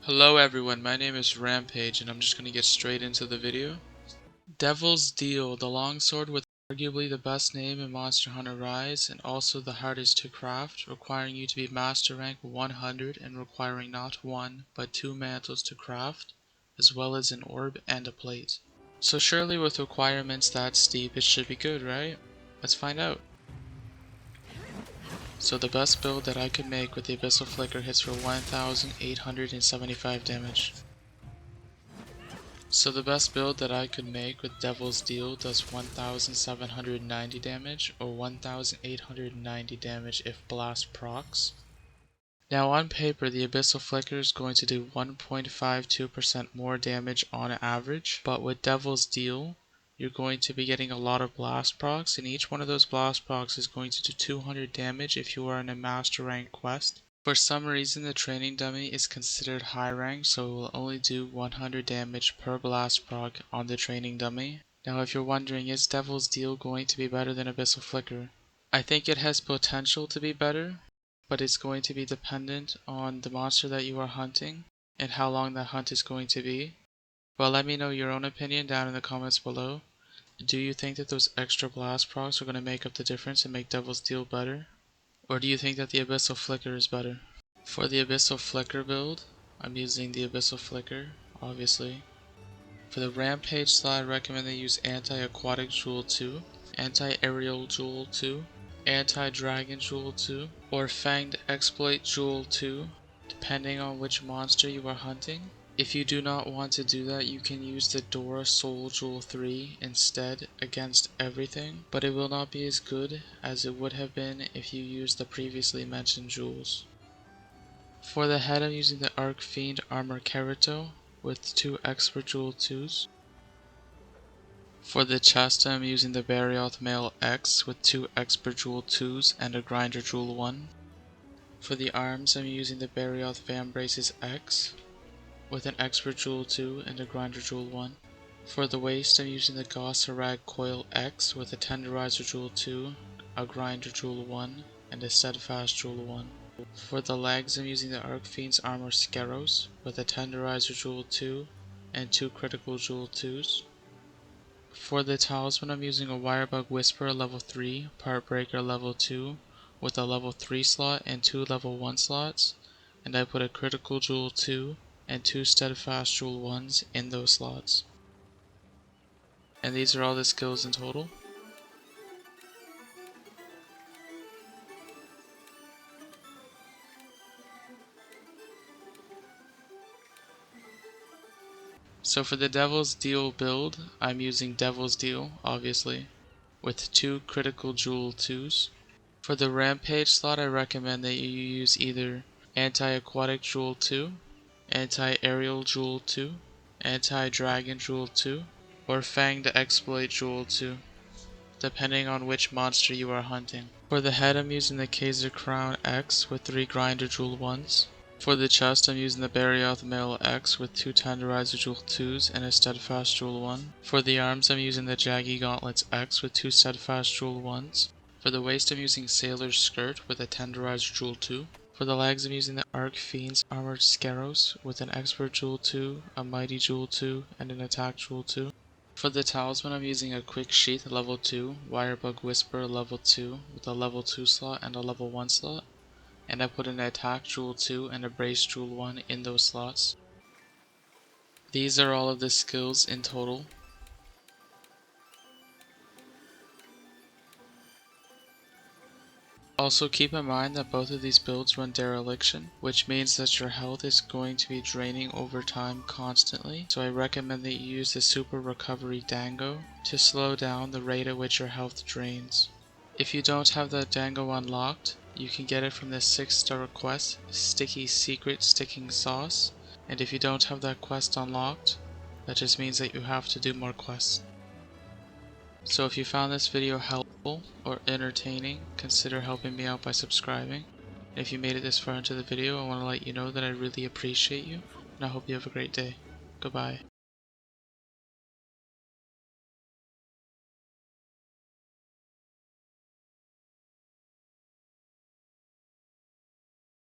Hello everyone, my name is Rampage and I'm just going to get straight into the video. Devil's Deal, the longsword with arguably the best name in Monster Hunter Rise and also the hardest to craft, requiring you to be master rank 100 and requiring not one but two mantles to craft, as well as an orb and a plate. So surely with requirements that steep it should be good, right? Let's find out. So the best build that I could make with the Abyssal Flicker hits for 1875 damage. So the best build that I could make with Devil's Deal does 1790 damage or 1890 damage if Blast procs. Now on paper the Abyssal Flicker is going to do 1.52% more damage on average, but with Devil's Deal you're going to be getting a lot of blast procs, and each one of those blast procs is going to do 200 damage if you are in a master rank quest. For some reason the training dummy is considered high rank, so it will only do 100 damage per blast proc on the training dummy. Now if you're wondering, is Devil's Deal going to be better than Abyssal Flicker? I think it has potential to be better, but it's going to be dependent on the monster that you are hunting and how long that hunt is going to be. Well, let me know your own opinion down in the comments below. Do you think that those extra blast procs are going to make up the difference and make Devil's Deal better? Or do you think that the Abyssal Flicker is better? For the Abyssal Flicker build, I'm using the Abyssal Flicker, obviously. For the Rampage slot, I recommend they use Anti-Aquatic Jewel 2, Anti-Aerial Jewel 2, Anti-Dragon Jewel 2, or Fanged Exploit Jewel 2, depending on which monster you are hunting. If you do not want to do that, you can use the Dora Soul Jewel 3 instead against everything, but it will not be as good as it would have been if you used the previously mentioned jewels. For the head, I'm using the Arc Fiend Armor Kerato with 2 Expert Jewel 2s. For the chest, I'm using the Barioth Male X with 2 Expert Jewel 2s and a Grinder Jewel 1. For the arms, I'm using the Barioth Vambraces X with an Expert Jewel 2 and a Grinder Jewel 1. For the waist, I'm using the Gaismagorm Coil X with a Tenderizer Jewel 2, a Grinder Jewel 1, and a Steadfast Jewel 1. For the legs, I'm using the Archfiend's Armor Scaros with a Tenderizer Jewel 2 and 2 Critical Jewel 2s. For the talisman, I'm using a Wirebug Whisperer level 3, Partbreaker level 2 with a level 3 slot and 2 level 1 slots, and I put a Critical Jewel 2 and 2 Steadfast Jewel 1s in those slots. And these are all the skills in total. So for the Devil's Deal build, I'm using Devil's Deal, obviously, with 2 Critical Jewel 2s. For the Rampage slot, I recommend that you use either Anti-Aquatic Jewel 2, Anti-Aerial Jewel 2, Anti-Dragon Jewel 2, or Fanged Exploit Jewel 2, depending on which monster you are hunting. For the head, I'm using the Kaiser Crown X with 3 Grinder Jewel 1s. For the chest, I'm using the Barioth Male X with 2 Tenderizer Jewel 2s and a Steadfast Jewel 1. For the arms, I'm using the Jaggy Gauntlets X with 2 Steadfast Jewel 1s. For the waist, I'm using Sailor's Skirt with a Tenderizer Jewel 2. For the legs, I'm using the Arc Fiend's Armored Scaros with an Expert Jewel 2, a Mighty Jewel 2, and an Attack Jewel 2. For the talisman, I'm using a Quick Sheath level 2, Wirebug Whisperer level 2 with a level 2 slot and a level 1 slot, and I put an Attack Jewel 2 and a Brace Jewel 1 in those slots. These are all of the skills in total. Also keep in mind that both of these builds run dereliction, which means that your health is going to be draining over time constantly, so I recommend that you use the Super Recovery Dango to slow down the rate at which your health drains. If you don't have the Dango unlocked, you can get it from the 6-star quest, Sticky Secret Sticking Sauce, and if you don't have that quest unlocked, that just means that you have to do more quests. So if you found this video helpful or entertaining, consider helping me out by subscribing. And if you made it this far into the video, I want to let you know that I really appreciate you, and I hope you have a great day. Goodbye.